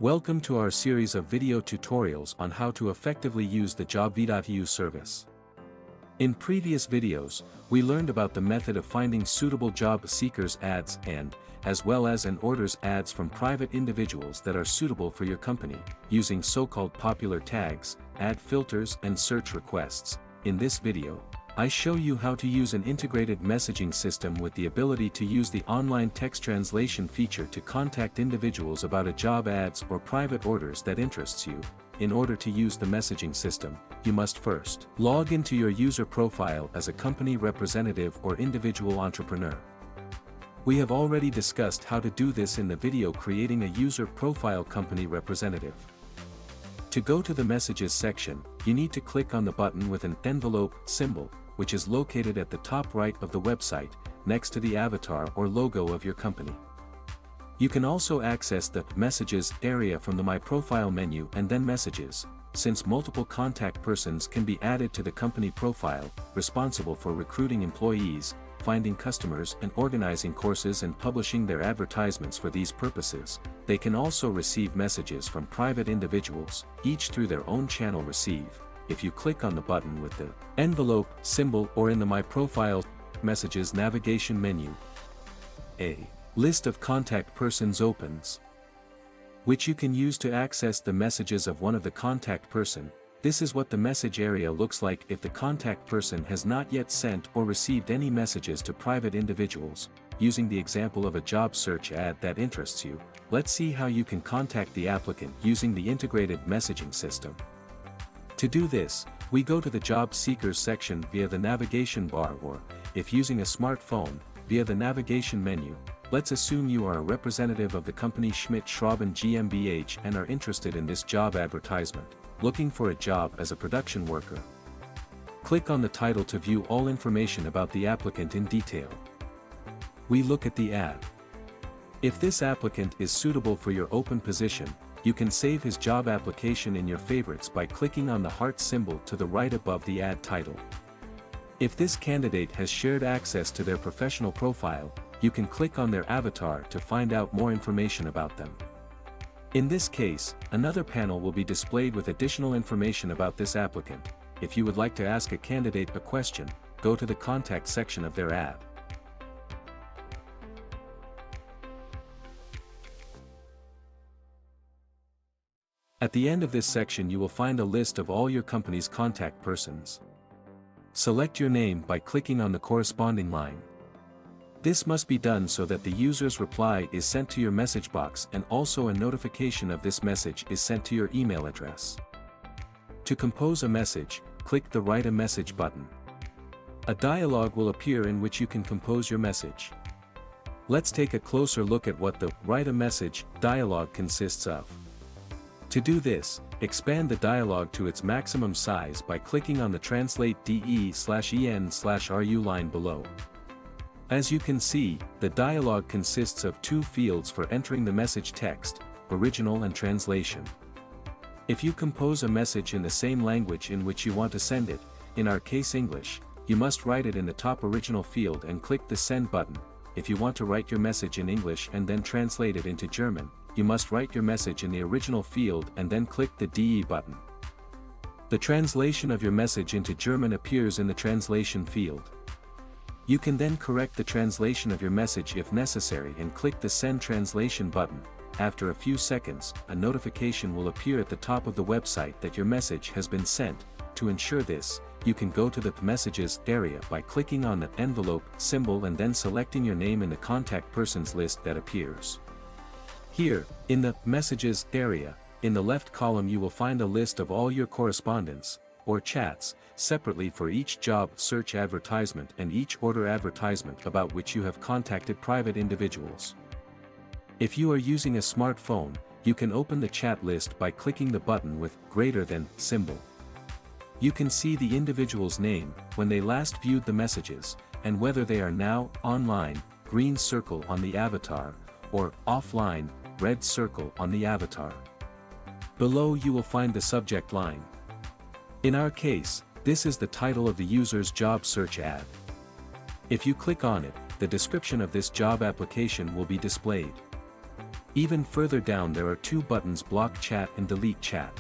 Welcome to our series of video tutorials on how to effectively use the JOBV.EU service. In previous videos, we learned about the method of finding suitable job seekers ads and, as well as an orders ads from private individuals that are suitable for your company, using so-called popular tags, ad filters and search requests. In this video, I show you how to use an integrated messaging system with the ability to use the online text translation feature to contact individuals about a job ads or private orders that interests you. In order to use the messaging system, you must first log into your user profile as a company representative or individual entrepreneur. We have already discussed how to do this in the video creating a user profile company representative. To go to the messages section, you need to click on the button with an envelope symbol, which is located at the top right of the website, next to the avatar or logo of your company. You can also access the Messages area from the My Profile menu and then Messages, since multiple contact persons can be added to the company profile, responsible for recruiting employees, finding customers and organizing courses and publishing their advertisements. For these purposes, they can also receive messages from private individuals, each through their own channel receive. If you click on the button with the envelope symbol or in the My Profile Messages navigation menu, a list of contact persons opens, which you can use to access the messages of one of the contact person. This is what the message area looks like if the contact person has not yet sent or received any messages to private individuals. Using the example of a job search ad that interests you, let's see how you can contact the applicant using the integrated messaging system. To do this, we go to the job seekers section via the navigation bar or, if using a smartphone, via the navigation menu. Let's assume you are a representative of the company Schmidt-Schrauben GmbH and are interested in this job advertisement, looking for a job as a production worker. Click on the title to view all information about the applicant in detail. We look at the ad. If this applicant is suitable for your open position, you can save his job application in your favorites by clicking on the heart symbol to the right above the ad title. If this candidate has shared access to their professional profile, you can click on their avatar to find out more information about them. In this case, another panel will be displayed with additional information about this applicant. If you would like to ask a candidate a question, go to the contact section of their ad. At the end of this section you will find a list of all your company's contact persons. Select your name by clicking on the corresponding line. This must be done so that the user's reply is sent to your message box and also a notification of this message is sent to your email address. To compose a message, click the Write a Message button. A dialog will appear in which you can compose your message. Let's take a closer look at what the Write a Message dialog consists of. To do this, expand the dialog to its maximum size by clicking on the Translate DE/EN/RU line below. As you can see, the dialog consists of two fields for entering the message text, original and translation. If you compose a message in the same language in which you want to send it, in our case English, you must write it in the top original field and click the Send button. If you want to write your message in English and then translate it into German, you must write your message in the original field and then click the DE button. The translation of your message into German appears in the translation field. You can then correct the translation of your message if necessary and click the Send Translation button. After a few seconds, a notification will appear at the top of the website that your message has been sent. To ensure this, you can go to the Messages area by clicking on the envelope symbol and then selecting your name in the contact persons list that appears. Here, in the Messages area, in the left column you will find a list of all your correspondence, or chats, separately for each job search advertisement and each order advertisement about which you have contacted private individuals. If you are using a smartphone, you can open the chat list by clicking the button with greater than symbol. You can see the individual's name, when they last viewed the messages, and whether they are now online, green circle on the avatar, or offline, red circle on the avatar. Below you will find the subject line. In our case, this is the title of the user's job search ad. If you click on it, the description of this job application will be displayed. Even further down there are two buttons: block chat and delete chat.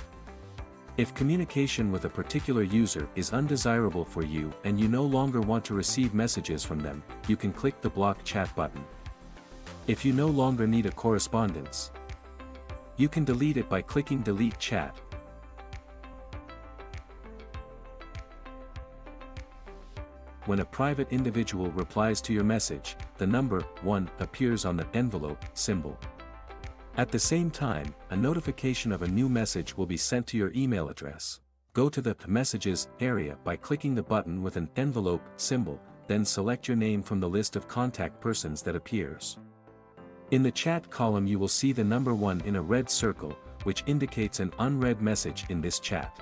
If communication with a particular user is undesirable for you and you no longer want to receive messages from them, you can click the block chat button. If you no longer need a correspondence, you can delete it by clicking delete chat. When a private individual replies to your message, the number 1 appears on the envelope symbol. At the same time, a notification of a new message will be sent to your email address. Go to the Messages area by clicking the button with an envelope symbol, then select your name from the list of contact persons that appears. In the chat column you will see the number 1 in a red circle, which indicates an unread message in this chat.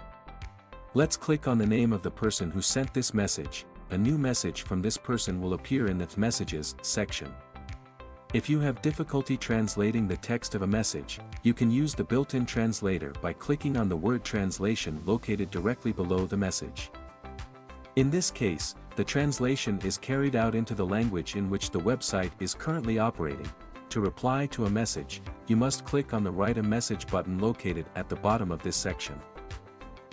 Let's click on the name of the person who sent this message. A new message from this person will appear in the Messages section. If you have difficulty translating the text of a message, you can use the built-in translator by clicking on the word translation located directly below the message. In this case, the translation is carried out into the language in which the website is currently operating. To reply to a message, you must click on the Write a Message button located at the bottom of this section.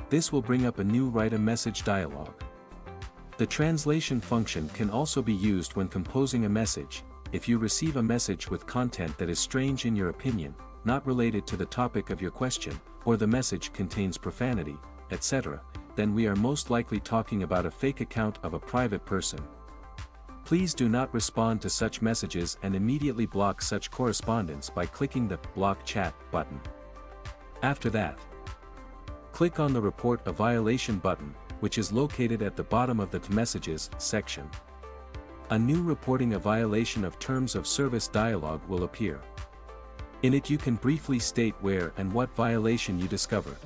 This will bring up a new Write a Message dialog. The translation function can also be used when composing a message. If you receive a message with content that is strange in your opinion, not related to the topic of your question, or the message contains profanity, etc., then we are most likely talking about a fake account of a private person. Please do not respond to such messages and immediately block such correspondence by clicking the Block Chat button. After that, click on the Report a Violation button, which is located at the bottom of the Messages section. A new Reporting a Violation of Terms of Service dialog will appear. In it you can briefly state where and what violation you discovered.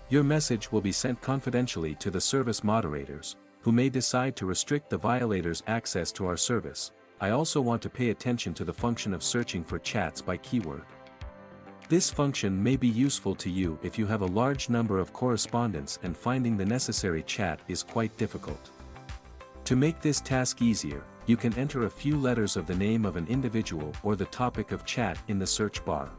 Your message will be sent confidentially to the service moderators, who may decide to restrict the violator's access to our service. I also want to pay attention to the function of searching for chats by keyword. This function may be useful to you if you have a large number of correspondence and finding the necessary chat is quite difficult. To make this task easier, you can enter a few letters of the name of an individual or the topic of chat in the search bar.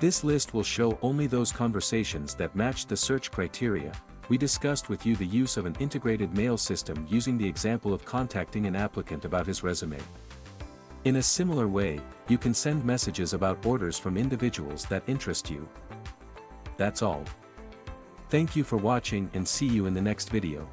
This list will show only those conversations that match the search criteria. We discussed with you the use of an integrated mail system using the example of contacting an applicant about his resume. In a similar way, you can send messages about orders from individuals that interest you. That's all. Thank you for watching and see you in the next video.